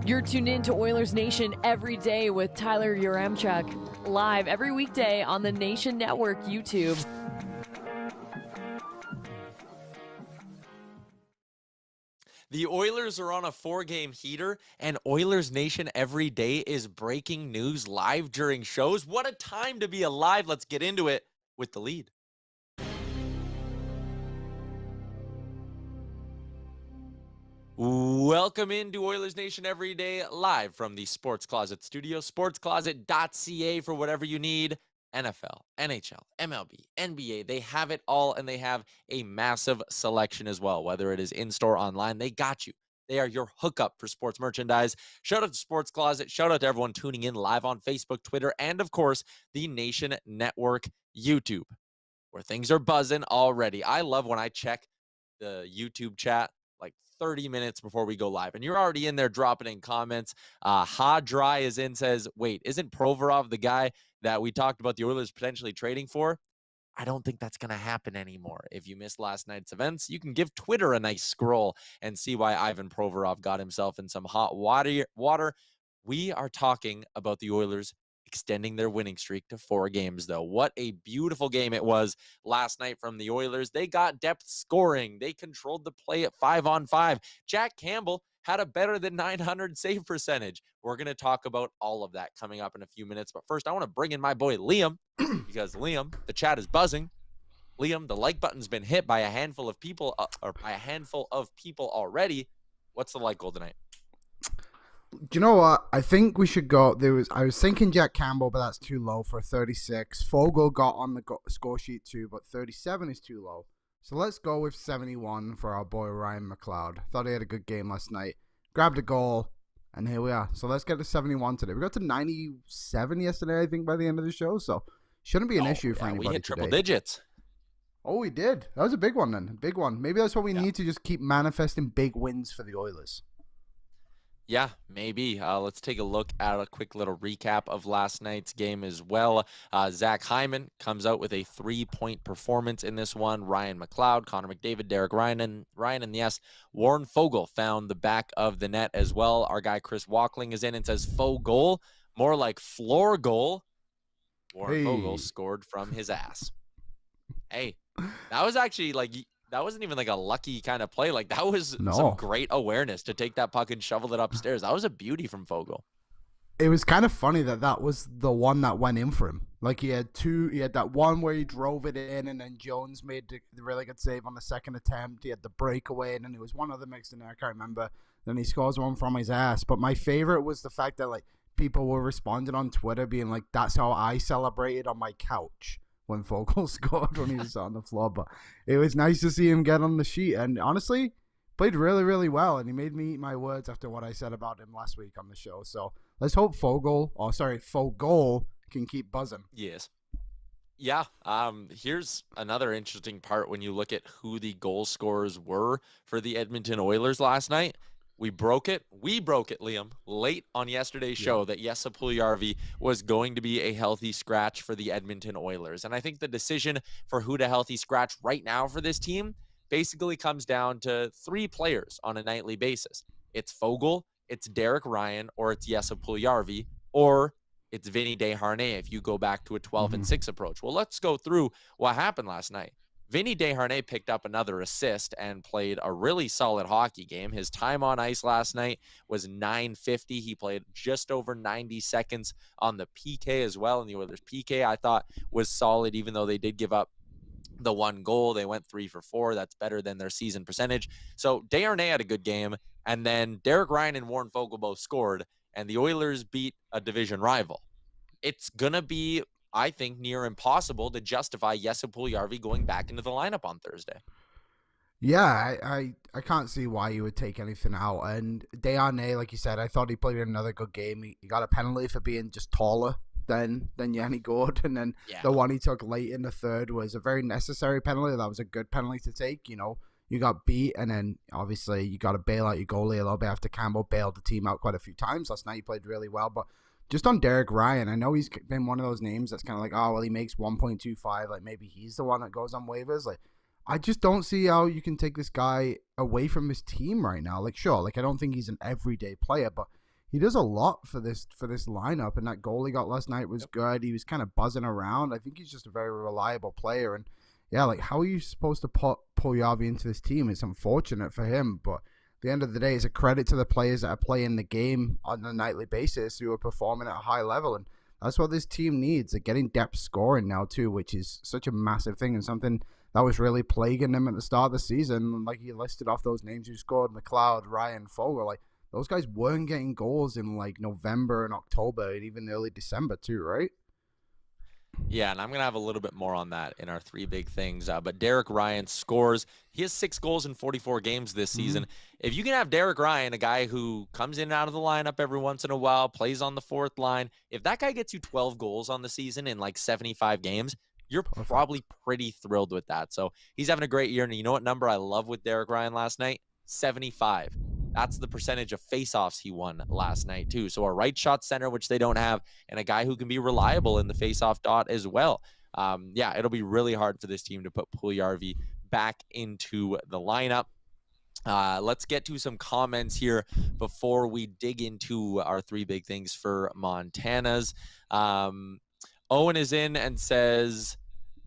You're tuned in to Oilers Nation every day with Tyler Yaremchuk, live every weekday on the Nation Network YouTube. The Oilers are on a 4-game heater, and Oilers Nation every day is breaking news live during shows. What a time to be alive. Let's get into it with the lead. Welcome into Oilers Nation every day, live from the Sports Closet studio, sportscloset.ca for whatever you need. NFL, NHL, MLB, NBA, they have it all, and they have a massive selection as well. Whether it is in-store, online, they got you. They are your hookup for sports merchandise. Shout out to Sports Closet. Shout out to everyone tuning in live on Facebook, Twitter, and of course, the Nation Network YouTube, where things are buzzing already. I love when I check the YouTube chat like 30 minutes before we go live, and you're already in there dropping in comments. Ha Dry is in, says, wait, isn't Provorov the guy that we talked about the Oilers potentially trading for? I don't think that's going to happen anymore. If you missed last night's events, you can give Twitter a nice scroll and see why Ivan Provorov got himself in some hot water. We are talking about the Oilers extending their winning streak to 4 games, though. What a beautiful game it was last night from the Oilers. They got depth scoring. They controlled the play at 5-on-5. Jack Campbell had a better than 900 save percentage. We're going to talk about all of that coming up in a few minutes. But first, I want to bring in my boy Liam, because Liam, the chat is buzzing. Liam, the like button's been hit by a handful of people, already. What's the like goal tonight? Do you know what? I think we should go. I was thinking Jack Campbell, but that's too low for 36. Fogle got on the score sheet too, but 37 is too low. So let's go with 71 for our boy Ryan McLeod. Thought he had a good game last night. Grabbed a goal, and here we are. So let's get to 71 today. We got to 97 yesterday, I think, by the end of the show. So shouldn't be an issue for anybody. We hit triple today. digits. Oh, we did. That was a big one then. Big one. Maybe that's what we need to just keep manifesting big wins for the Oilers. Yeah, maybe. Let's take a look at a quick little recap of last night's game as well. Zach Hyman comes out with a 3-point performance in this one. Ryan McLeod, Connor McDavid, Derek Ryan, and yes, Warren Fogle found the back of the net as well. Our guy Chris Walkling is in and says faux goal, more like floor goal. Warren Fogle scored from his ass. Hey, that was actually that wasn't even like a lucky kind of play. Like, that was some great awareness to take that puck and shovel it upstairs. That was a beauty from Fogle. It was kind of funny that was the one that went in for him. Like, he had that one where he drove it in, and then Jones made the really good save on the second attempt. He had the breakaway, and then there was one other mixed in there, I can't remember. Then he scores one from his ass. But my favorite was the fact that, like, people were responding on Twitter being like, that's how I celebrated on my couch when Fogle scored when he was on the floor. But it was nice to see him get on the sheet, and honestly played really, really well, and he made me eat my words after what I said about him last week on the show. So let's hope Fogle can keep buzzing. Yes. Yeah. Here's another interesting part when you look at who the goal scorers were for the Edmonton Oilers last night. We broke it, Liam, late on yesterday's show that Jesse Puljujarvi was going to be a healthy scratch for the Edmonton Oilers. And I think the decision for who to healthy scratch right now for this team basically comes down to 3 players on a nightly basis. It's Fogle, it's Derek Ryan, or it's Jesse Puljujarvi, or it's Vinny Desharnais if you go back to a 12-6 approach. Well, let's go through what happened last night. Vinny Desharnais picked up another assist and played a really solid hockey game. His time on ice last night was 9:50. He played just over 90 seconds on the PK as well. And the Oilers PK, I thought, was solid, even though they did give up the 1 goal. They went 3 for 4. That's better than their season percentage. So Desharnais had a good game. And then Derek Ryan and Warren Fogle both scored, and the Oilers beat a division rival. It's going to be, I think, near impossible to justify Jesse Puljujarvi going back into the lineup on Thursday. Yeah, I can't see why you would take anything out. And Desharnais, like you said, I thought he played another good game. He got a penalty for being just taller than Yanni Gourde. And then the one he took late in the third was a very necessary penalty. That was a good penalty to take. You know, you got beat, and then obviously you got to bail out your goalie a little bit after Campbell bailed the team out quite a few times. Last night he played really well. But just on Derek Ryan, I know he's been one of those names that's kind of like, oh, well, he makes 1.25. Like, maybe he's the one that goes on waivers. Like, I just don't see how you can take this guy away from his team right now. Like, sure, like I don't think he's an everyday player, but he does a lot for this lineup. And that goal he got last night was good. He was kind of buzzing around. I think he's just a very reliable player. And yeah, like how are you supposed to put Puljujarvi into this team? It's unfortunate for him, but at the end of the day, it's a credit to the players that are playing the game on a nightly basis who are performing at a high level. And that's what this team needs. They're getting depth scoring now too, which is such a massive thing and something that was really plaguing them at the start of the season. Like you listed off those names who scored, McLeod, Ryan, Fogel. Like those guys weren't getting goals in like November and October and even early December too, right? Yeah, and I'm going to have a little bit more on that in our three big things. But Derek Ryan scores. He has 6 goals in 44 games this season. If you can have Derek Ryan, a guy who comes in and out of the lineup every once in a while, plays on the fourth line, if that guy gets you 12 goals on the season in like 75 games, you're probably pretty thrilled with that. So he's having a great year. And you know what number I love with Derek Ryan last night? 75. That's the percentage of faceoffs he won last night, too. So a right shot center, which they don't have, and a guy who can be reliable in the faceoff dot as well. Yeah, it'll be really hard for this team to put Puljujarvi back into the lineup. Let's get to some comments here before we dig into our three big things for Montana's. Owen is in and says,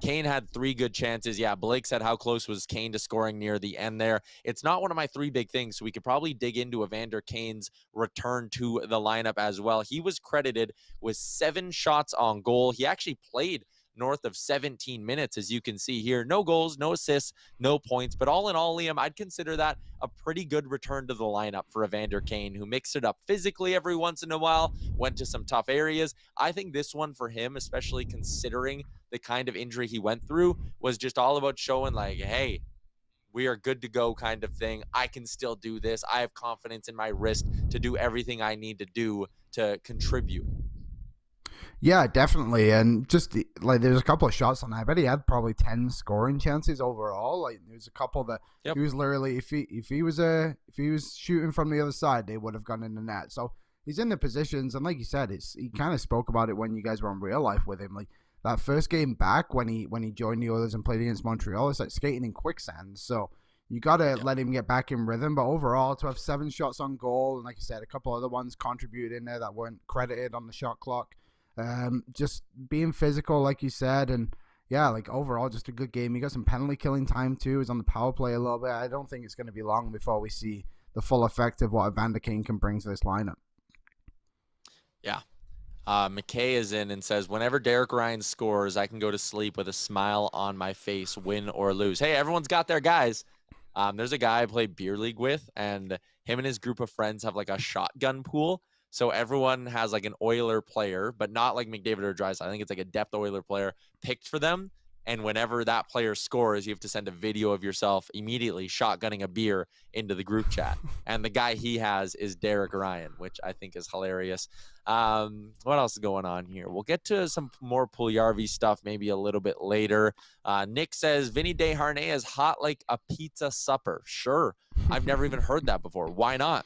Kane had 3 good chances. Yeah, Blake said how close was Kane to scoring near the end there. It's not one of my 3 big things, so we could probably dig into Evander Kane's return to the lineup as well. He was credited with 7 shots on goal. He actually played north of 17 minutes, as you can see here. No goals, no assists, no points. But all in all, Liam, I'd consider that a pretty good return to the lineup for Evander Kane, who mixed it up physically every once in a while, went to some tough areas. I think this one for him, especially considering the kind of injury he went through, was just all about showing like, hey, we are good to go kind of thing. I can still do this. I have confidence in my wrist to do everything I need to do to contribute. Yeah, definitely. And just like there's a couple of shots on that. I bet he had probably 10 scoring chances overall. Like there's a couple that he was literally if he was shooting from the other side, they would have gone in the net. So he's in the positions, and like you said, he kind of spoke about it when you guys were on Real Life with him. Like that first game back when he joined the Oilers and played against Montreal, it's like skating in quicksand. So you gotta let him get back in rhythm. But overall, to have 7 shots on goal, and like I said, a couple other ones contributed in there that weren't credited on the shot clock. Just being physical, like you said, and yeah, like overall, just a good game. He got some penalty killing time too. He was on the power play a little bit. I don't think it's going to be long before we see the full effect of what Evander Kane can bring to this lineup. Yeah. McKay is in and says, whenever Derek Ryan scores, I can go to sleep with a smile on my face, win or lose. Hey, everyone's got their guys. There's a guy I play beer league with, and him and his group of friends have like a shotgun pool. So everyone has like an Oiler player, but not like McDavid or Draisaitl. I think it's like a depth Oiler player picked for them. And whenever that player scores, you have to send a video of yourself immediately shotgunning a beer into the group chat. And the guy he has is Derek Ryan, which I think is hilarious. What else is going on here? We'll get to some more Puljujarvi stuff maybe a little bit later. Nick says, Vinny Desharnais is hot like a pizza supper. Sure. I've never even heard that before. Why not?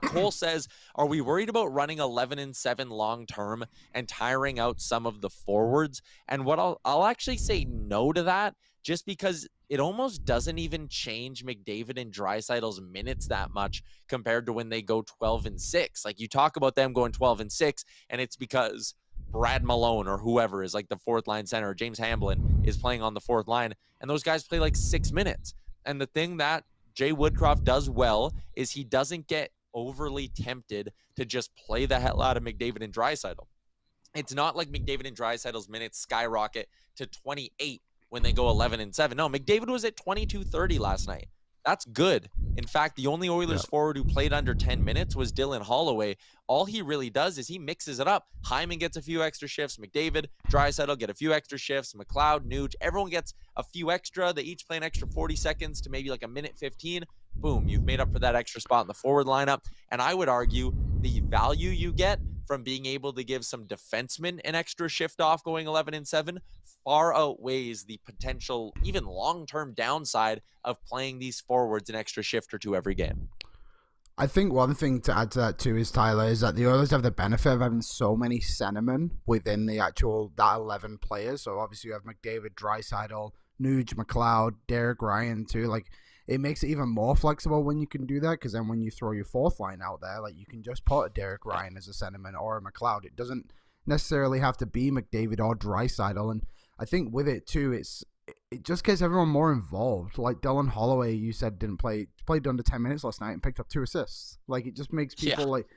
Cole says, are we worried about running 11-7 long term and tiring out some of the forwards? And what I'll actually say no to that, just because it almost doesn't even change McDavid and Draisaitl's minutes that much compared to when they go 12-6. Like you talk about them going 12-6, and it's because Brad Malone or whoever is like the 4th line center, or James Hamblin is playing on the 4th line, and those guys play like 6 minutes. And the thing that Jay Woodcroft does well is he doesn't get overly tempted to just play the hell out of McDavid and Draisaitl. It's not like McDavid and Draisaitl's minutes skyrocket to 28 when they go 11-7. No, McDavid was at 22:30 last night. That's good. In fact, the only Oilers forward who played under 10 minutes was Dylan Holloway. All he really does is he mixes it up. Hyman gets a few extra shifts. McDavid, Draisaitl get a few extra shifts. McLeod, Nuge, everyone gets a few extra. They each play an extra 40 seconds to maybe like a minute 15. Boom, you've made up for that extra spot in the forward lineup. And I would argue the value you get from being able to give some defensemen an extra shift off going 11-7 far outweighs the potential, even long-term downside of playing these forwards an extra shift or 2 every game. I think one thing to add to that too is, Tyler, is that the Oilers have the benefit of having so many centermen within the actual that 11 players. So obviously you have McDavid, Draisaitl, Nuge, McLeod, Derek Ryan too. Like, it makes it even more flexible when you can do that, because then when you throw your fourth line out there, like, you can just put a Derek Ryan as a centerman or a McLeod. It doesn't necessarily have to be McDavid or Draisaitl. And I think with it too, it just gets everyone more involved. Like Dylan Holloway, you said played under 10 minutes last night and picked up 2 assists. Like, it just makes people like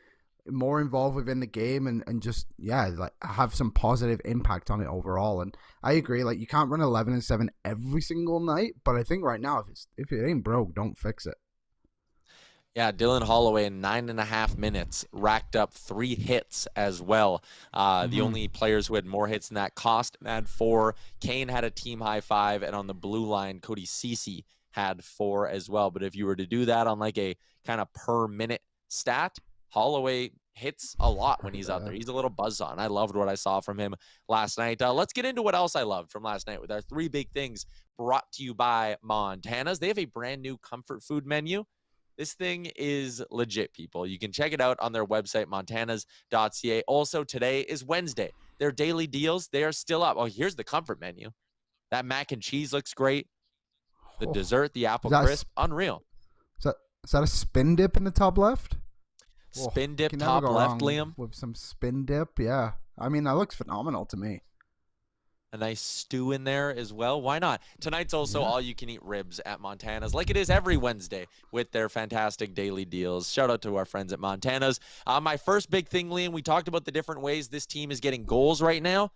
more involved within the game and just like have some positive impact on it overall. And I agree, like, you can't run 11-7 every single night, but I think right now if it ain't broke, don't fix it. Yeah, Dylan Holloway in 9.5 minutes racked up 3 hits as well. The only players who had more hits than that, Kostin had 4, Kane had a team high 5, and on the blue line, Cody Ceci had 4 as well. But if you were to do that on like a kind of per minute stat, Holloway hits a lot when he's out there. He's a little buzzsaw. I loved what I saw from him last night. Let's get into what else I loved from last night with our 3 big things brought to you by Montana's. They have a brand new comfort food menu. This thing is legit, people. You can check it out on their website, montanas.ca. Also, today is Wednesday. Their daily deals, they are still up. Oh, here's the comfort menu. That mac and cheese looks great. The dessert, the apple crisp, unreal. Is that a spin dip in the top left? Spin dip top left, Liam. With some spin dip, yeah. I mean, that looks phenomenal to me. A nice stew in there as well. Why not? Tonight's also all-you-can-eat ribs at Montana's, like it is every Wednesday with their fantastic daily deals. Shout out to our friends at Montana's. My first big thing, Liam, we talked about the different ways this team is getting goals right now.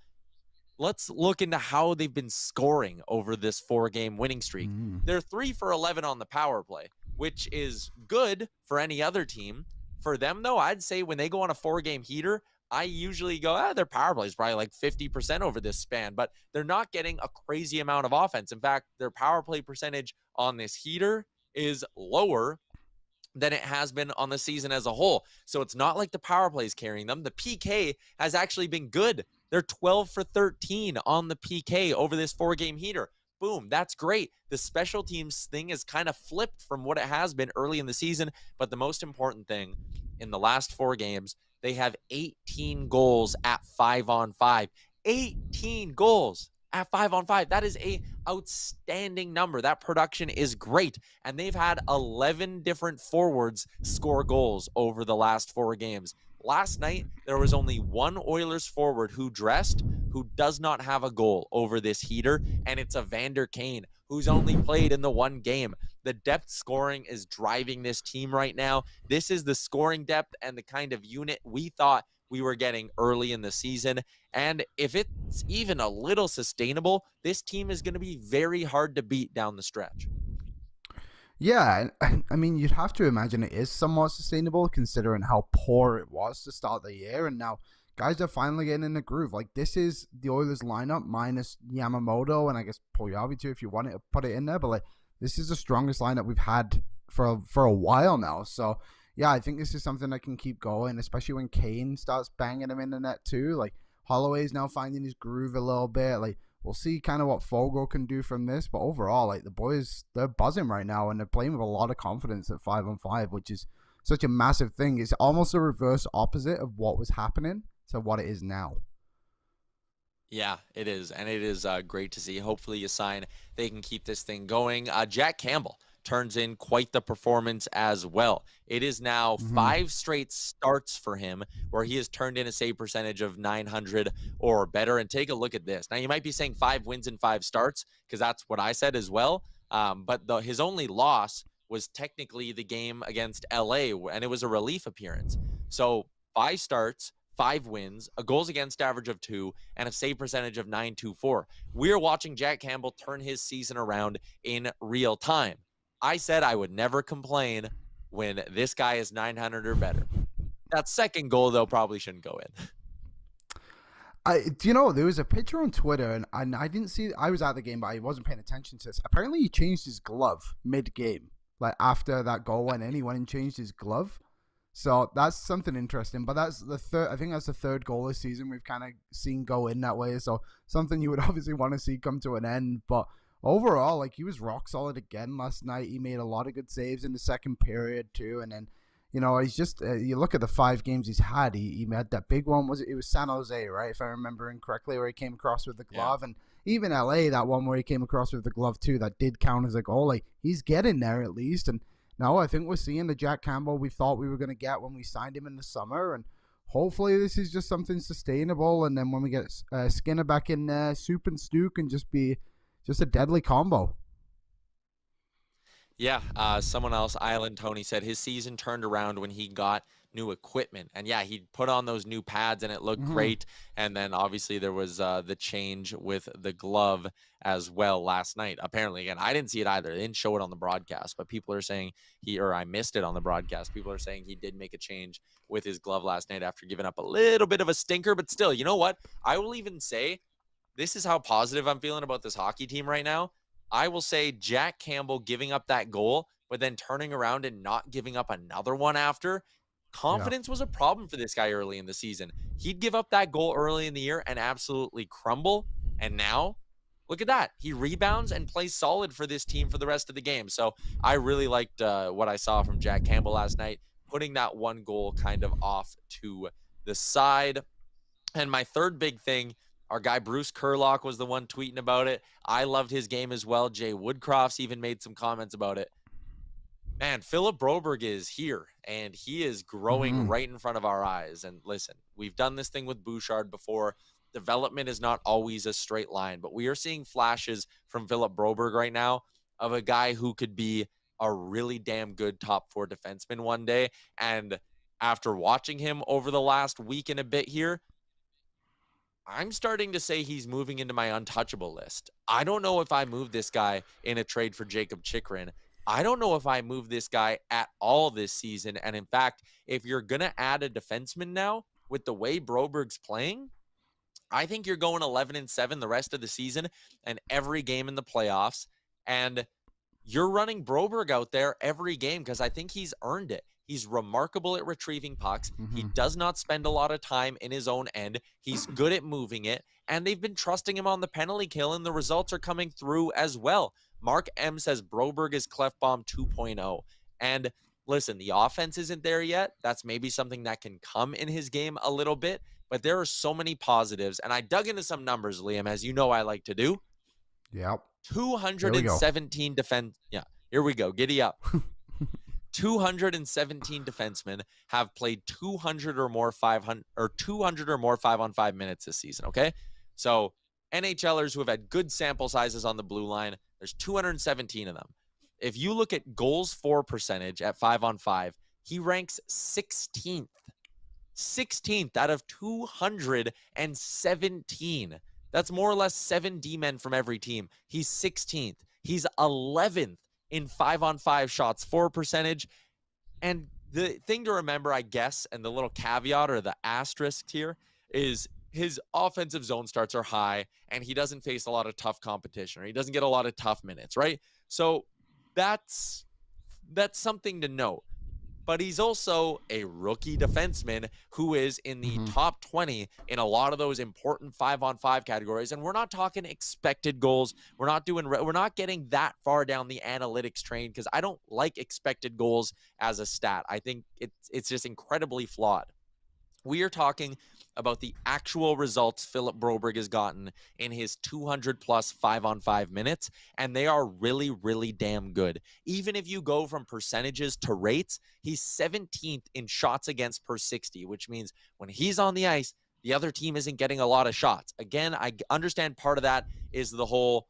Let's look into how they've been scoring over this 4-game winning streak. They're 3 for 11 on the power play, which is good for any other team. For them, though, I'd say when they go on a 4-game heater, I usually go, their power play is probably like 50% over this span, but they're not getting a crazy amount of offense. In fact, their power play percentage on this heater is lower than it has been on the season as a whole. So it's not like the power play is carrying them. The PK has actually been good. They're 12 for 13 on the PK over this 4-game heater. Boom, that's great. The special teams thing is kind of flipped from what it has been early in the season, but the most important thing, in the last 4 games, they have 18 goals at 5-on-5. 18 goals at 5-on-5. That is a outstanding number. That production is great. And they've had 11 different forwards score goals over the last 4 games. Last night, there was only one Oilers forward who does not have a goal over this heater, and it's Evander Kane, who's only played in the 1 game. The depth scoring is driving this team right now. This is the scoring depth and the kind of unit we thought we were getting early in the season. And if it's even a little sustainable, this team is going to be very hard to beat down the stretch. Yeah, I mean, you'd have to imagine it is somewhat sustainable considering how poor it was to start the year. And now guys are finally getting in the groove. Like, this is the Oilers lineup minus Yamamoto and I guess Puljujarvi too, if you wanted to put it in there. But like, this is the strongest lineup we've had for a while now. So yeah, I think this is something that can keep going, especially when Kane starts banging him in the net too. Like, Holloway's now finding his groove a little bit. Like, we'll see kind of what Fogo can do from this. But overall, like, the boys, they're buzzing right now and they're playing with a lot of confidence at 5-on-5, which is such a massive thing. It's almost a reverse opposite of what was happening to what it is now. Yeah, it is. And it is great to see. Hopefully a sign they can keep this thing going. Jack Campbell turns in quite the performance as well. It is now 5 straight starts for him where he has turned in a save percentage of .900 or better. And take a look at this. Now, you might be saying 5 wins and 5 starts because that's what I said as well. But his only loss was technically the game against LA, and it was a relief appearance. So 5 starts, 5 wins, a goals against average of 2, and a save percentage of .924. We're watching Jack Campbell turn his season around in real time. I said I would never complain when this guy is .900 or better. That second goal, though, probably shouldn't go in. Do you know, there was a picture on Twitter, and I didn't see, I was at the game, but I wasn't paying attention to this. Apparently, he changed his glove mid-game. Like, after that goal went in, he went and changed his glove. So that's something interesting. But that's the third, I think that's the 3rd goal this season we've kind of seen go in that way. So something you would obviously want to see come to an end. But overall, like, he was rock solid again last night. He made a lot of good saves in the second period too. And then, you know, he's just, you look at the 5 games he's had. He had that big one. It was San Jose, right? If I remember incorrectly, where he came across with the glove. Yeah. And even LA, that one where he came across with the glove too, that did count as a goal. Like, he's getting there at least. And no, I think we're seeing the Jack Campbell we thought we were going to get when we signed him in the summer. And hopefully this is just something sustainable. And then when we get Skinner back in there, Soup and Stu can just be just a deadly combo. Yeah, someone else, Island Tony, said his season turned around when he got new equipment. And yeah, he put on those new pads and it looked great. And then obviously there was the change with the glove as well last night. Apparently, again, I didn't see it either. They didn't show it on the broadcast, but people are saying I missed it on the broadcast. People are saying he did make a change with his glove last night after giving up a little bit of a stinker. But still, you know what? I will even say this is how positive I'm feeling about this hockey team right now. I will say Jack Campbell giving up that goal, but then turning around and not giving up another one after. Confidence was a problem for this guy early in the season. He'd give up that goal early in the year and absolutely crumble. And now, look at that. He rebounds and plays solid for this team for the rest of the game. So I really liked what I saw from Jack Campbell last night, putting that one goal kind of off to the side. And my third big thing, our guy Bruce Kurlock was the one tweeting about it. I loved his game as well. Jay Woodcroft's even made some comments about it. Man, Philip Broberg is here, and he is growing right in front of our eyes. And listen, we've done this thing with Bouchard before. Development is not always a straight line, but we are seeing flashes from Philip Broberg right now of a guy who could be a really damn good top 4 defenseman one day. And after watching him over the last week and a bit here, I'm starting to say he's moving into my untouchable list. I don't know if I move this guy in a trade for Jacob Chychrun. I don't know if I move this guy at all this season. And in fact, if you're going to add a defenseman now with the way Broberg's playing, I think you're going 11-7 the rest of the season and every game in the playoffs. And you're running Broberg out there every game because I think he's earned it. He's remarkable at retrieving pucks. He does not spend a lot of time in his own end. He's good at moving it. And they've been trusting him on the penalty kill, and the results are coming through as well. Mark M says Broberg is Clefbaum 2.0. And listen, the offense isn't there yet. That's maybe something that can come in his game a little bit. But there are so many positives. And I dug into some numbers, Liam, as you know I like to do. Yep. 217 defense. Yeah, here we go. Giddy up. 217 defensemen have played 200 or more 5-on-5 minutes this season, okay? So NHLers who have had good sample sizes on the blue line, there's 217 of them. If you look at goals for percentage at 5-on-5, he ranks 16th. 16th out of 217. That's more or less 7 D-men from every team. He's 16th. He's 11th in 5-on-5 shots for percentage. And the thing to remember, I guess, and the little caveat or the asterisk here is his offensive zone starts are high and he doesn't face a lot of tough competition or he doesn't get a lot of tough minutes, right? So that's something to note. But he's also a rookie defenseman who is in the top 20 in a lot of those important 5-on-5 categories. And we're not talking expected goals. We're not getting that far down the analytics train because I don't like expected goals as a stat. I think it's just incredibly flawed. We are talking about the actual results Philip Broberg has gotten in his 200-plus 5-on-5 minutes, and they are really, really damn good. Even if you go from percentages to rates, he's 17th in shots against per 60, which means when he's on the ice, the other team isn't getting a lot of shots. Again, I understand part of that is the whole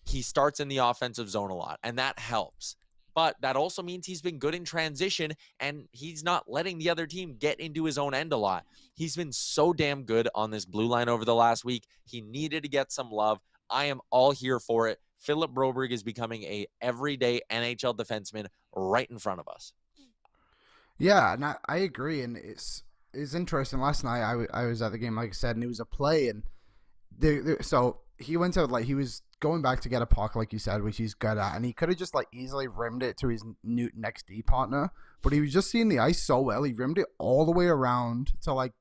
he starts in the offensive zone a lot, and that helps. But that also means he's been good in transition, and he's not letting the other team get into his own end a lot. He's been so damn good on this blue line over the last week. He needed to get some love. I am all here for it. Philip Broberg is becoming a everyday NHL defenseman right in front of us. Yeah, and I agree, and it's interesting. Last night I was at the game, like I said, and it was a play, and so he went out like he was going back to get a puck, like you said, which he's good at, and he could have just like easily rimmed it to his new next D partner, but he was just seeing the ice so well, he rimmed it all the way around to like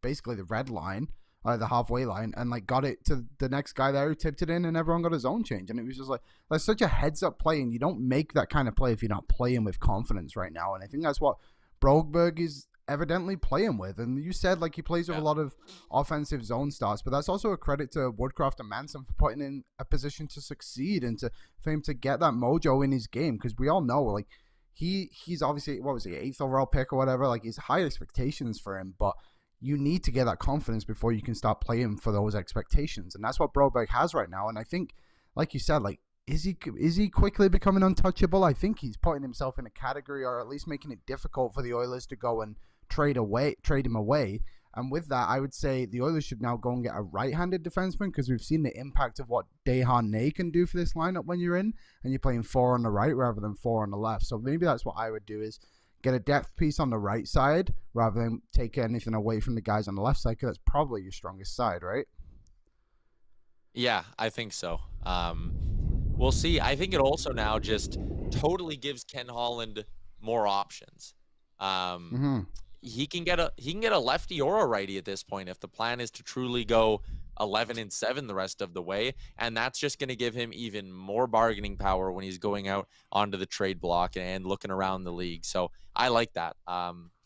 basically the red line, the halfway line, and like got it to the next guy there who tipped it in, and everyone got his own change. And it was just like, that's such a heads up play, and you don't make that kind of play if you're not playing with confidence right now. And I think that's what Broberg is evidently playing with. And you said like he plays with a lot of offensive zone starts, but that's also a credit to Woodcroft and Manson for putting in a position to succeed and for him to get that mojo in his game. Because we all know like he's obviously, what was he, 8th overall pick or whatever. Like he's high expectations for him, but you need to get that confidence before you can start playing for those expectations. And that's what Broberg has right now. And I think, like you said, like, is he quickly becoming untouchable? I think he's putting himself in a category, or at least making it difficult for the Oilers to go and trade him away. And with that, I would say the Oilers should now go and get a right-handed defenseman, because we've seen the impact of what Desharnais can do for this lineup when you're in and you're playing 4 on the right rather than 4 on the left. So maybe that's what I would do, is get a depth piece on the right side rather than take anything away from the guys on the left side, because that's probably your strongest side, right? Yeah, I think so. We'll see. I think it also now just totally gives Ken Holland more options. He can get a lefty or a righty at this point if the plan is to truly go 11-7 the rest of the way, and that's just going to give him even more bargaining power when he's going out onto the trade block and looking around the league. So I like that.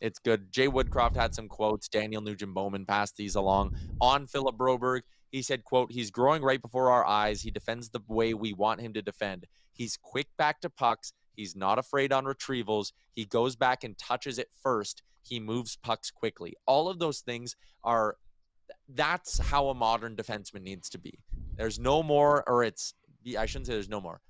It's good. Jay Woodcroft had some quotes. Daniel Nugent-Bowman passed these along on Philip Broberg. He said, quote, "He's growing right before our eyes. He defends the way we want him to defend. He's quick back to pucks. He's not afraid on retrievals. He goes back and touches it first. He moves pucks quickly." All of those things that's how a modern defenseman needs to be. There's no more, or I shouldn't say there's no more.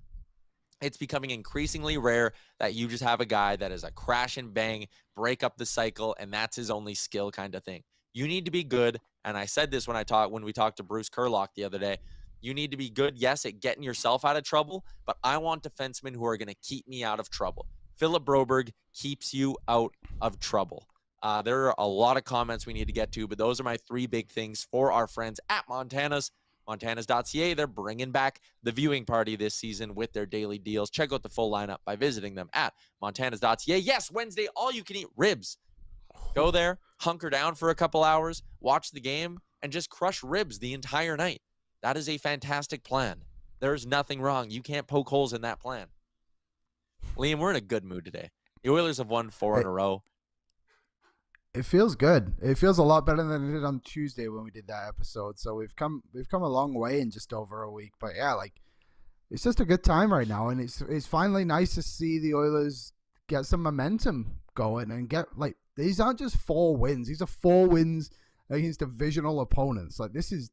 It's becoming increasingly rare that you just have a guy that is a crash and bang, break up the cycle, and that's his only skill kind of thing. You need to be good, and I said this when we talked to Bruce Kurlock the other day. You need to be good, yes, at getting yourself out of trouble, but I want defensemen who are going to keep me out of trouble. Philip Broberg keeps you out of trouble. There are a lot of comments we need to get to, but those are my 3 big things for our friends at Montanas.ca. They're bringing back the viewing party this season with their daily deals. Check out the full lineup by visiting them at Montanas.ca. Yes, Wednesday, all you can eat ribs. Go there, hunker down for a couple hours, watch the game, and just crush ribs the entire night. That is a fantastic plan. There's nothing wrong. You can't poke holes in that plan. Liam, we're in a good mood today. The Oilers have won 4 in a row. It feels good. It feels a lot better than it did on Tuesday when we did that episode. So we've come a long way in just over a week. But yeah, like, it's just a good time right now, and it's finally nice to see the Oilers get some momentum going and get, like, these aren't just 4 wins. These are 4 wins against divisional opponents. Like, this is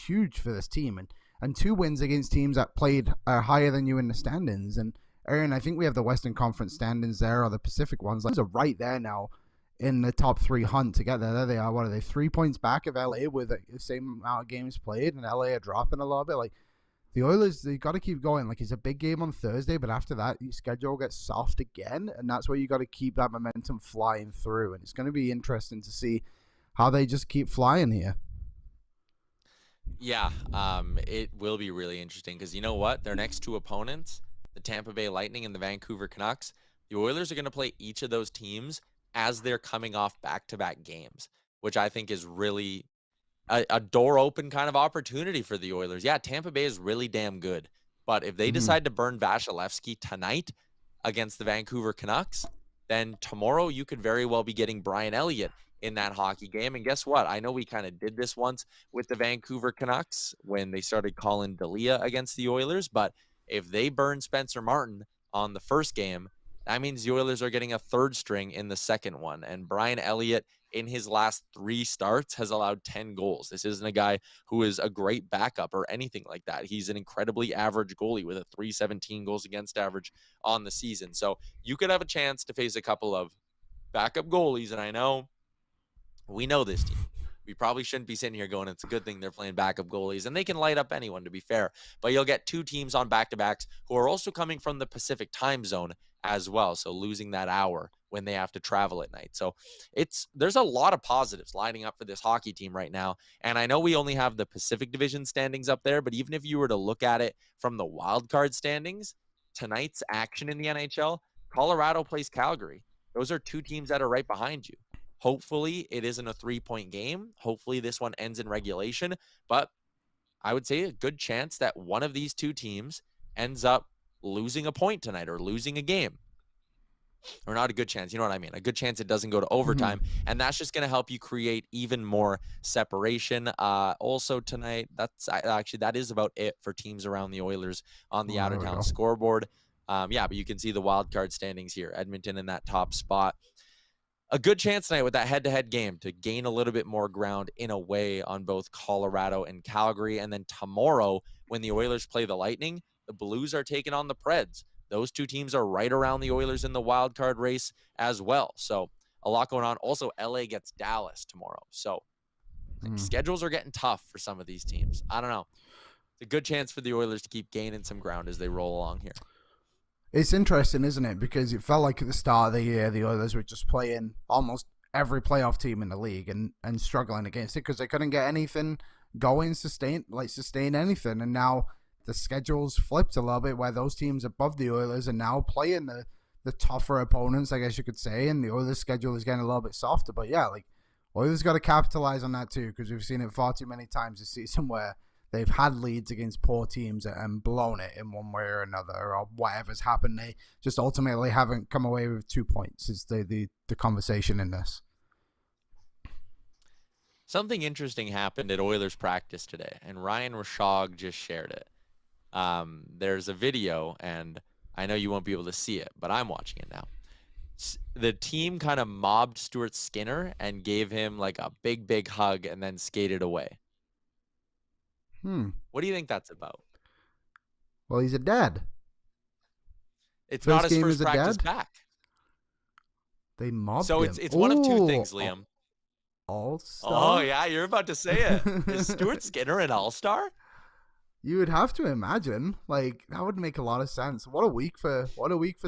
huge for this team, and 2 wins against teams that played higher than you in the standings. And Aaron, I think we have the Western Conference standings there, or the Pacific ones. Those are right there now in the top 3 hunt together. There they are. What are they? 3 points back of LA with the same amount of games played, and LA are dropping a little bit. Like, the Oilers, they got to keep going. Like, it's a big game on Thursday, but after that, your schedule gets soft again, and that's where you got to keep that momentum flying through. And it's going to be interesting to see how they just keep flying here. Yeah, it will be really interesting, because you know what? Their next 2 opponents, the Tampa Bay Lightning and the Vancouver Canucks, the Oilers are going to play each of those teams as they're coming off back-to-back games, which I think is really a door open kind of opportunity for the Oilers. Yeah, Tampa Bay is really damn good, but if they decide to burn Vasilevsky tonight against the Vancouver Canucks, then tomorrow you could very well be getting Brian Elliott in that hockey game. And guess what? I know we kind of did this once with the Vancouver Canucks when they started calling Dalia against the Oilers, but if they burn Spencer Martin on the first game, that means the Oilers are getting a 3rd string in the second one. And Brian Elliott, in his last 3 starts, has allowed 10 goals. This isn't a guy who is a great backup or anything like that. He's an incredibly average goalie with a .317 goals against average on the season. So you could have a chance to face a couple of backup goalies. And I know we know this team. We probably shouldn't be sitting here going, it's a good thing they're playing backup goalies, and they can light up anyone, to be fair. But you'll get 2 teams on back-to-backs who are also coming from the Pacific time zone as well, so losing that hour when they have to travel at night. So there's a lot of positives lining up for this hockey team right now. And I know we only have the Pacific Division standings up there, but even if you were to look at it from the wild card standings, tonight's action in the NHL, Colorado plays Calgary. Those are 2 teams that are right behind you. Hopefully it isn't a 3-point game. Hopefully this one ends in regulation, but I would say a good chance that one of these 2 teams ends up losing a point tonight or losing a game. or not a good chance, you know what I mean? A good chance it doesn't go to overtime. And that's just going to help you create even more separation. Also tonight, that is about it for teams around the Oilers on the out-of-town scoreboard. Yeah, but you can see the wild card standings here. Edmonton in that top spot. A good chance tonight with that head-to-head game to gain a little bit more ground in a way on both Colorado and Calgary. And then tomorrow, when the Oilers play the Lightning, the Blues are taking on the Preds. Those two teams are right around the Oilers in the wild card race as well. So a lot going on. Also, LA gets Dallas tomorrow. So schedules are getting tough for some of these teams. I don't know. It's a good chance for the Oilers to keep gaining some ground as they roll along here. It's interesting, isn't it? Because it felt like at the start of the year, the Oilers were just playing almost every playoff team in the league and struggling against it because they couldn't get anything going, sustain anything. And now the schedule's flipped a little bit where those teams above the Oilers are now playing the tougher opponents, I guess you could say, and the Oilers' schedule is getting a little bit softer. But yeah, like Oilers got to capitalize on that too, because we've seen it far too many times this season where they've had leads against poor teams and blown it in one way or another, or whatever's happened. They just ultimately haven't come away with 2 points. Is the conversation in this. Something interesting happened at Oilers practice today, and Ryan Rashog just shared it. There's a video, and I know you won't be able to see it, but I'm watching it now. The team kind of mobbed Stuart Skinner and gave him like a big hug and then skated away. What do you think that's about? Well, he's a dad. It's not his first practice back. They mobbed him. So it's one of two things, Liam. All-star? Oh, yeah, you're about to say it. Is Stuart Skinner an all-star? You would have to imagine. Like, that would make a lot of sense. What a week for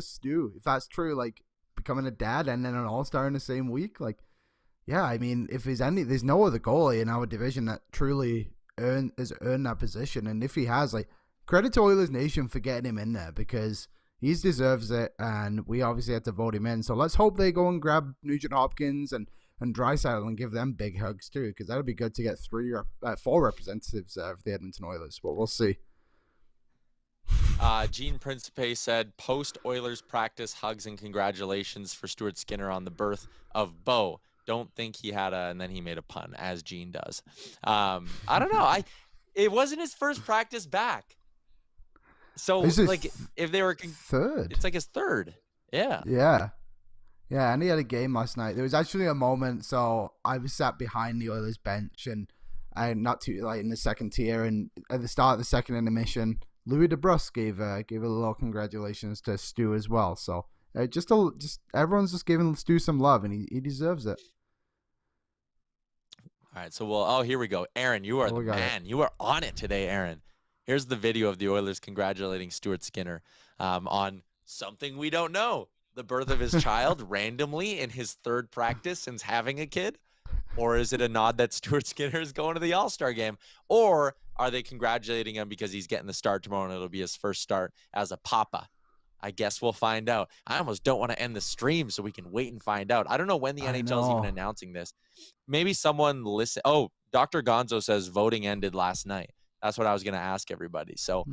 Stu. If that's true, like becoming a dad and then an all-star in the same week. Like, yeah, I mean, if there's no other goalie in our division that truly has earned that position, and if he has, like, credit to Oilers Nation for getting him in there because he deserves it, and we obviously had to vote him in. So let's hope they go and grab Nugent-Hopkins and Draisaitl and give them big hugs too, because that would be good to get 4 representatives of the Edmonton Oilers. But we'll see. Gene Principe said, post Oilers practice hugs and congratulations for Stuart Skinner on the birth of Bo. Don't think he had and then he made a pun, as Gene does. I don't know. It wasn't his first practice back. So like if they were third, it's like his third. Yeah. Yeah, and he had a game last night. There was actually a moment, so I was sat behind the Oilers bench and not too like in the second tier, and at the start of the second intermission, Louis DeBrusque gave a little congratulations to Stu as well. So just everyone's just giving Stu some love, and he deserves it. All right, so here we go. Aaron, you are the man. You are on it today, Aaron. Here's the video of the Oilers congratulating Stuart Skinner on something we don't know. The birth of his child randomly in his third practice since having a kid? Or is it a nod that Stuart Skinner is going to the All-Star game? Or are they congratulating him because he's getting the start tomorrow and it'll be his first start as a papa? I guess we'll find out. I almost don't want to end the stream so we can wait and find out. I don't know when the NHL is even announcing this. Maybe someone listen. Oh, Dr. Gonzo says voting ended last night. That's what I was going to ask everybody. So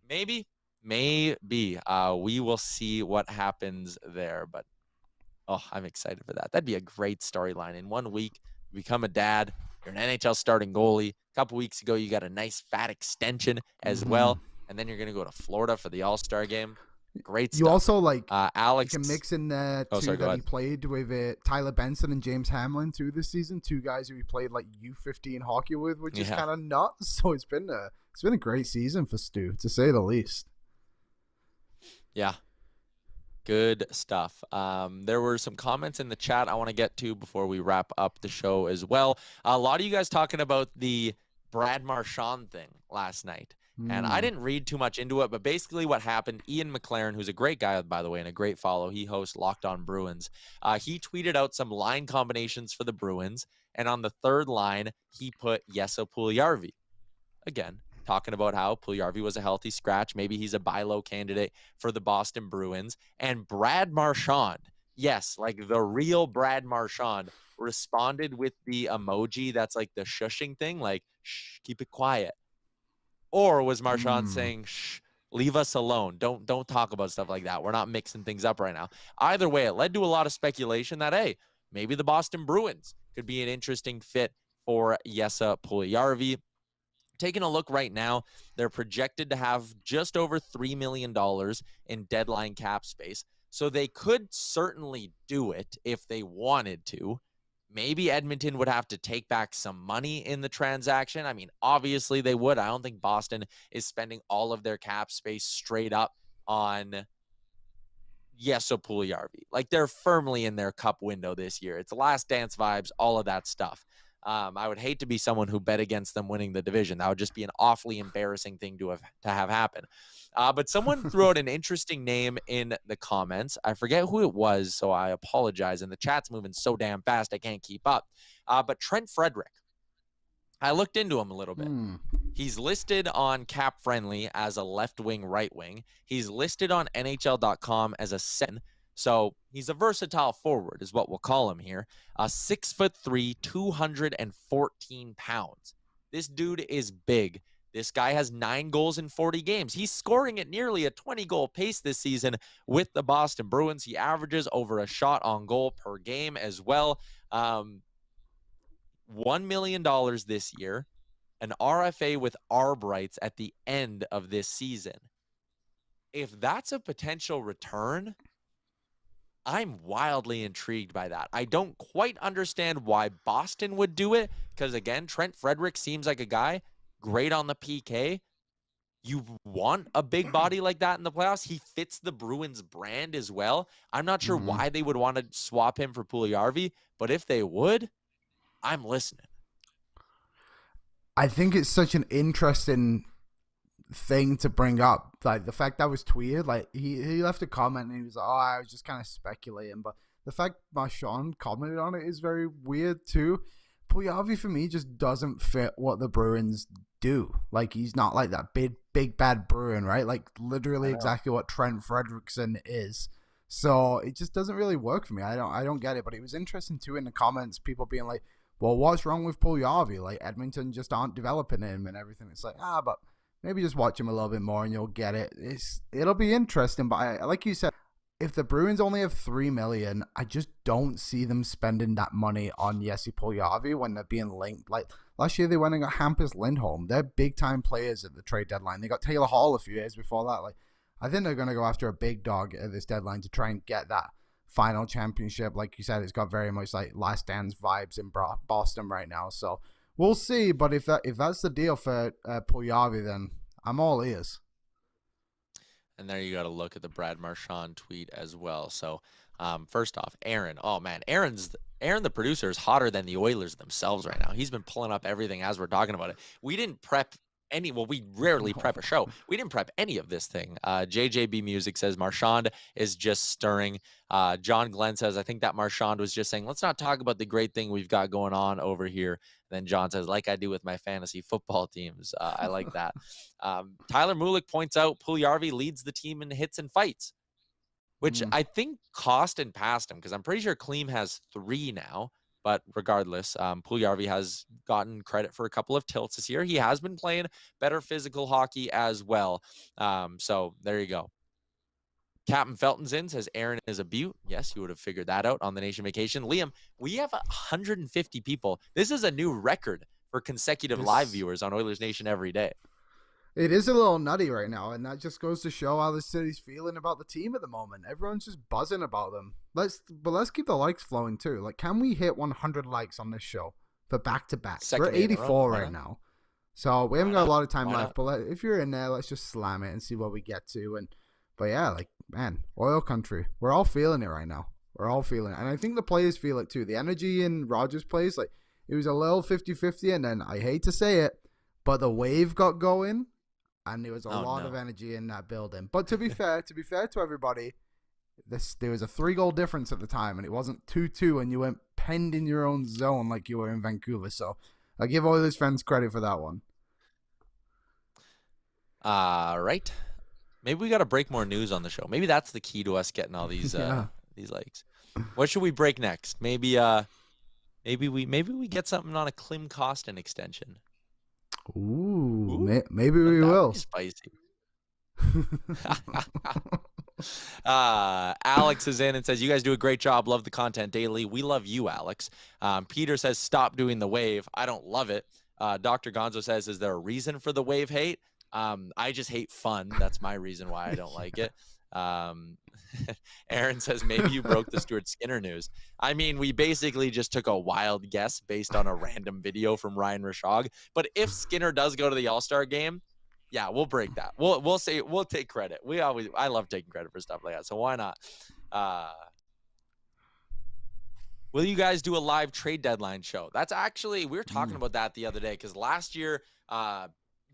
maybe we will see what happens there. But I'm excited for that. That'd be a great storyline. In 1 week, you become a dad. You're an NHL starting goalie. A couple weeks ago, you got a nice fat extension as well. And then you're going to go to Florida for the All-Star game. Great stuff. You also Alex can mix in there too that he played with Tyler Benson and James Hamlin too this season. 2 guys who he played like U15 hockey with, which is kind of nuts. So it's been a great season for Stu, to say the least. Yeah. Good stuff. There were some comments in the chat I want to get to before we wrap up the show as well. A lot of you guys talking about the Brad Marchand thing last night. And I didn't read too much into it, but basically what happened, Ian McLaren, who's a great guy, by the way, and a great follow, he hosts Locked On Bruins. He tweeted out some line combinations for the Bruins, and on the third line, he put Jesse Puljujarvi. Again, talking about how Puljujarvi was a healthy scratch. Maybe he's a buy low candidate for the Boston Bruins. And Brad Marchand, yes, like the real Brad Marchand, responded with the emoji that's like the shushing thing, like, shh, keep it quiet. Or was Marchand saying, shh, Leave us alone. Don't talk about stuff like that. We're not mixing things up right now. Either way, it led to a lot of speculation that, hey, maybe the Boston Bruins could be an interesting fit for Jesse Puljujärvi. Taking a look right now, they're projected to have just over $3 million in deadline cap space. So they could certainly do it if they wanted to. Maybe Edmonton would have to take back some money in the transaction. I mean, obviously they would. I don't think Boston is spending all of their cap space straight up on Jesse Puljujärvi. Like, they're firmly in their cup window this year. It's last dance vibes, all of that stuff. I would hate to be someone who bet against them winning the division. That would just be an awfully embarrassing thing to have happen. But someone threw out an interesting name in the comments. I forget who it was, so I apologize. And the chat's moving so damn fast, I can't keep up. But Trent Frederick. I looked into him a little bit. He's listed on Cap Friendly as a left wing, right wing. He's listed on NHL.com as a center. So he's a versatile forward, is what we'll call him here. 6'3", 214 pounds. This dude is big. This guy has 9 goals in 40 games. He's scoring at nearly a 20-goal pace this season with the Boston Bruins. He averages over a shot on goal per game as well. $1 million this year. An RFA with ARB rights at the end of this season. If that's a potential return, I'm wildly intrigued by that. I don't quite understand why Boston would do it, because, again, Trent Frederick seems like a guy great on the PK. You want a big body like that in the playoffs. He fits the Bruins brand as well. I'm not sure why they would want to swap him for Puljujärvi, but if they would, I'm listening. I think it's such an interesting thing to bring up. Like, the fact that was tweeted, like, he left a comment and he was like, oh, I was just kind of speculating. But the fact Marchand commented on it is very weird too. Puljujärvi for me just doesn't fit what the Bruins do. Like, he's not like that big bad Bruin, right? Like, literally exactly what Trent Fredrickson is. So it just doesn't really work for me. I don't get it. But it was interesting too in the comments, people being like, well, what's wrong with Puljujärvi? Like, Edmonton just aren't developing him and everything. It's like, but maybe just watch him a little bit more and you'll get it. It'll be interesting. But like you said, if the Bruins only have $3 million, I just don't see them spending that money on Jesse Puljujärvi when they're being linked. Like, last year they went and got Hampus Lindholm. They're big time players at the trade deadline. They got Taylor Hall a few years before that. Like, I think they're going to go after a big dog at this deadline to try and get that final championship. Like you said, it's got very much like last dance vibes in Boston right now. So we'll see. But if that's the deal for Puljujärvi, then I'm all ears. And there you got to look at the Brad Marchand tweet as well. So first off, Aaron. Oh, man. Aaron, the producer, is hotter than the Oilers themselves right now. He's been pulling up everything as we're talking about it. We didn't prep we rarely prep a show. We didn't prep any of this thing. JJB Music says Marchand is just stirring. John Glenn says, I think that Marchand was just saying, let's not talk about the great thing we've got going on over here. Then John says, like I do with my fantasy football teams. I like that. Tyler Mulick points out Puljujärvi leads the team in hits and fights, which I think cost and passed him, because I'm pretty sure Kleem has 3 now. But regardless, Puljujärvi has gotten credit for a couple of tilts this year. He has been playing better physical hockey as well. So there you go. Captain Felton's in, says Aaron is a beaut. Yes, you would have figured that out on the Nation Vacation. Liam, we have 150 people. This is a new record for consecutive live viewers on Oilers Nation every day. It is a little nutty right now, and that just goes to show how the city's feeling about the team at the moment. Everyone's just buzzing about them. Let's keep the likes flowing too. Like, can we hit 100 likes on this show for back-to-back? We're at 84 right now. So we haven't got a lot of time left, but if you're in there, let's just slam it and see what we get to. But yeah, like, man, oil country. We're all feeling it right now. We're all feeling it. And I think the players feel it too. The energy in Rogers' plays, like, it was a little 50-50, and then I hate to say it, but the wave got going. And there was a lot of energy in that building. But to be fair to everybody, there was a 3-goal difference at the time, and it wasn't 2-2, and you went penned in your own zone like you were in Vancouver. So I give Oilers fans credit for that one. Right. Maybe we got to break more news on the show. Maybe that's the key to us getting all these these likes. What should we break next? Maybe we get something on a Klim Kostin extension. Ooh. Maybe we will. Spicy. Alex is in and says, you guys do a great job. Love the content daily. We love you, Alex. Peter says, stop doing the wave. I don't love it. Dr. Gonzo says, is there a reason for the wave hate? I just hate fun. That's my reason why I don't like it. Aaron says, maybe you broke the Stuart Skinner news. I mean, we basically just took a wild guess based on a random video from Ryan Rashog. But if Skinner does go to the All-Star game, yeah, we'll break that. We'll say we'll take credit. I love taking credit for stuff like that. So why not? Will you guys do a live trade deadline show? That's actually, we were talking about that the other day, because last year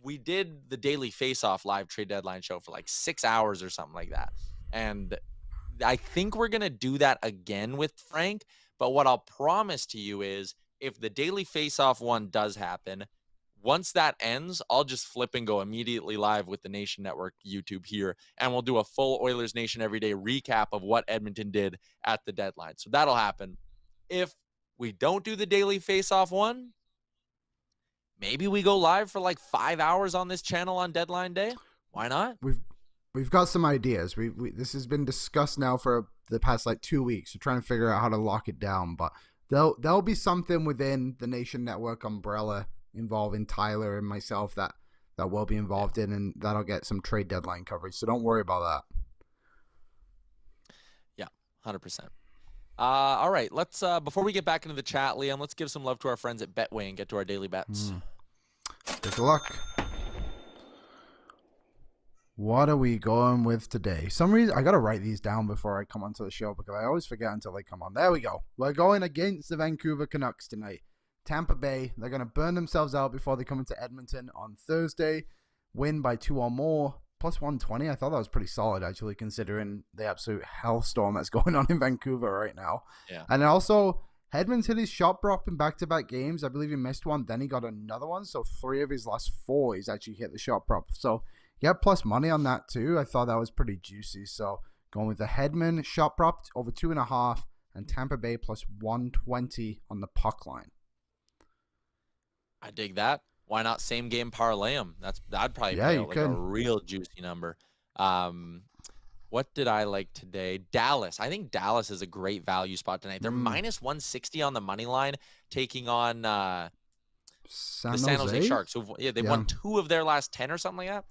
we did the Daily Face-Off live trade deadline show for like 6 hours or something like that. And I think we're going to do that again with Frank. But what I'll promise to you is if the Daily Face-Off one does happen, once that ends, I'll just flip and go immediately live with the Nation Network YouTube here, and we'll do a full Oilers Nation Everyday recap of what Edmonton did at the deadline. So that'll happen. If we don't do the Daily Face-Off one, maybe we go live for like 5 hours on this channel on deadline day. Why not? We've got some ideas. This has been discussed now for the past like 2 weeks. We're trying to figure out how to lock it down, but there'll be something within the Nation Network umbrella involving Tyler and myself that we'll be involved in, and that'll get some trade deadline coverage. So don't worry about that. Yeah, 100%. All right, let's before we get back into the chat, Liam, let's give some love to our friends at Betway and get to our daily bets. Take a look. What are we going with today? Some reason I gotta write these down before I come onto the show because I always forget until they come on. There we go. We're going against the Vancouver Canucks tonight. Tampa Bay, they're gonna burn themselves out before they come into Edmonton on Thursday. Win by 2 or more. Plus 120. I thought that was pretty solid, actually, considering the absolute hellstorm that's going on in Vancouver right now. Yeah. And also, Hedman's hit his shot prop in back-to-back games. I believe he missed one, then he got another one. So 3 of his last 4, he's actually hit the shot prop. So yeah, plus money on that too. I thought that was pretty juicy. So going with the Hedman shot prop over 2.5 and Tampa Bay plus 120 on the puck line. I dig that. Why not same game parlay them? That'd probably Yeah, pay you out like could. a real juicy number. What did I like today? Dallas. I think Dallas is a great value spot tonight. They're minus 160 on the money line, taking on the San Jose Sharks. So yeah, they've won 2 of their last 10 or something like that.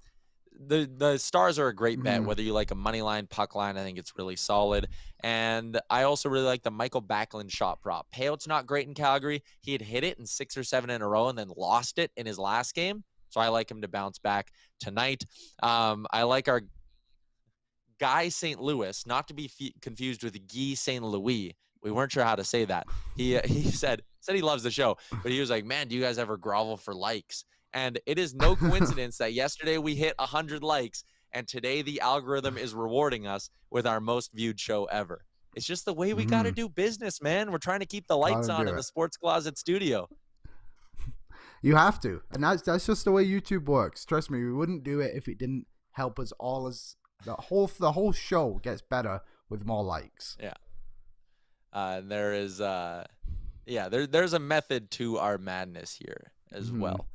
The Stars are a great bet, whether you like a money line, puck line. I think it's really solid. And I also really like the Michael Backlund shot prop. Payout's not great in Calgary. He had hit it in 6 or 7 in a row and then lost it in his last game. So I like him to bounce back tonight. I like our Guy St. Louis, not to be confused with Guy St. Louis. We weren't sure how to say that. He said he loves the show, but he was like, man, do you guys ever grovel for likes? And it is no coincidence that yesterday we hit 100 likes, and today the algorithm is rewarding us with our most viewed show ever. It's just the way we got to do business, man. We're trying to keep the lights on in the Sports Closet studio. You have to, and that's just the way YouTube works. Trust me, we wouldn't do it if it didn't help us all. As the whole show gets better with more likes. Yeah. There is there's a method to our madness here as well.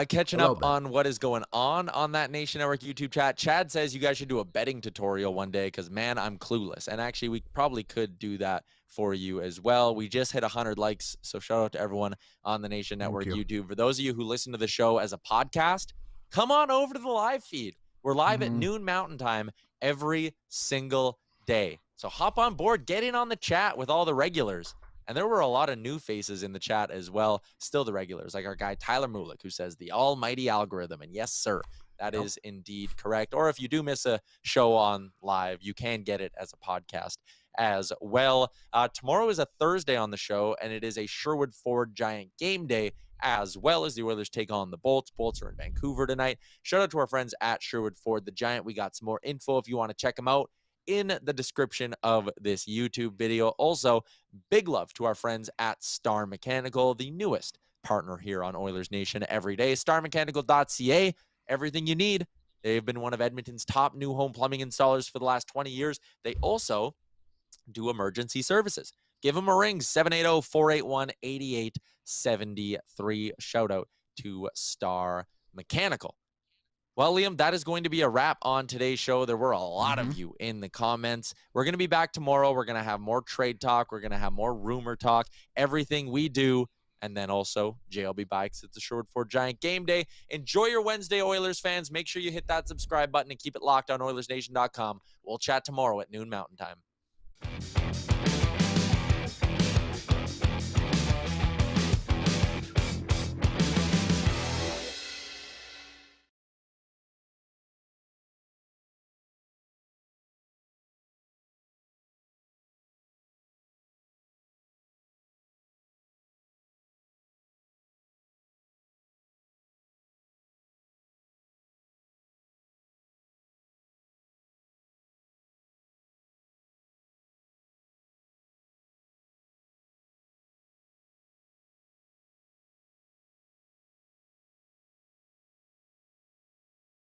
Catching up on what is going on that Nation Network YouTube chat. Chad says you guys should do a betting tutorial one day because, man, I'm clueless. And actually, we probably could do that for you as well. We just hit 100 likes, so shout out to everyone on the Nation Network YouTube. For those of you who listen to the show as a podcast, come on over to the live feed. We're live at noon Mountain Time every single day. So hop on board, get in on the chat with all the regulars. And there were a lot of new faces in the chat as well. Still the regulars, like our guy Tyler Mulick, who says the almighty algorithm. And yes, sir, that is indeed correct. Or if you do miss a show on live, you can get it as a podcast as well. Tomorrow is a Thursday on the show, and it is a Sherwood Ford Giant game day, as well as the Oilers take on the Bolts. Bolts are in Vancouver tonight. Shout out to our friends at Sherwood Ford the Giant. We got some more info if you want to check them out in the description of this YouTube video. Also, big love to our friends at Star Mechanical, the newest partner here on Oilers Nation every day. StarMechanical.ca, everything you need. They've been one of Edmonton's top new home plumbing installers for the last 20 years. They also do emergency services. Give them a ring, 780-481-8873. Shout out to Star Mechanical. Well, Liam, that is going to be a wrap on today's show. There were a lot of you in the comments. We're going to be back tomorrow. We're going to have more trade talk. We're going to have more rumor talk, everything we do. And then also JLB Bikes. It's a Sherwood Ford Giant game day. Enjoy your Wednesday, Oilers fans. Make sure you hit that subscribe button and keep it locked on OilersNation.com. We'll chat tomorrow at noon Mountain Time.